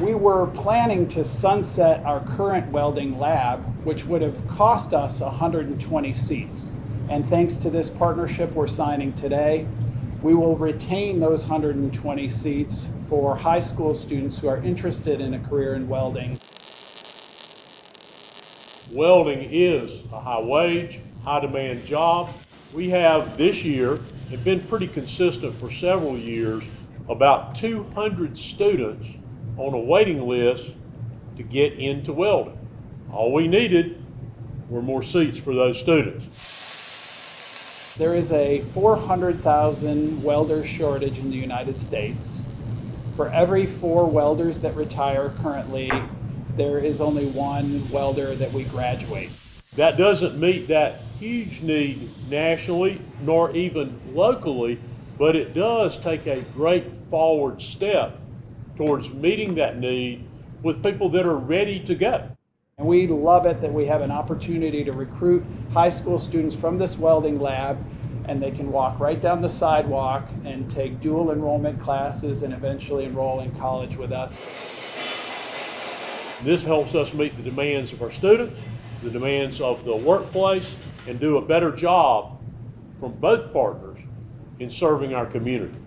We were planning to sunset our current welding lab, which would have cost us 120 seats. And thanks to this partnership we're signing today, we will retain those 120 seats for high school students who are interested in a career in welding. Welding is a high wage, high demand job. We have this year, and been pretty consistent for several years, about 200 students on a waiting list to get into welding. All we needed were more seats for those students. There is a 400,000 welder shortage in the United States. For every 4 welders that retire currently, there is only 1 welder that we graduate. That doesn't meet that huge need nationally, nor even locally, but it does take a great forward step towards meeting that need with people that are ready to go. And we love it that we have an opportunity to recruit high school students from this welding lab, and they can walk right down the sidewalk and take dual enrollment classes and eventually enroll in college with us. This helps us meet the demands of our students, the demands of the workplace, and do a better job from both partners in serving our community.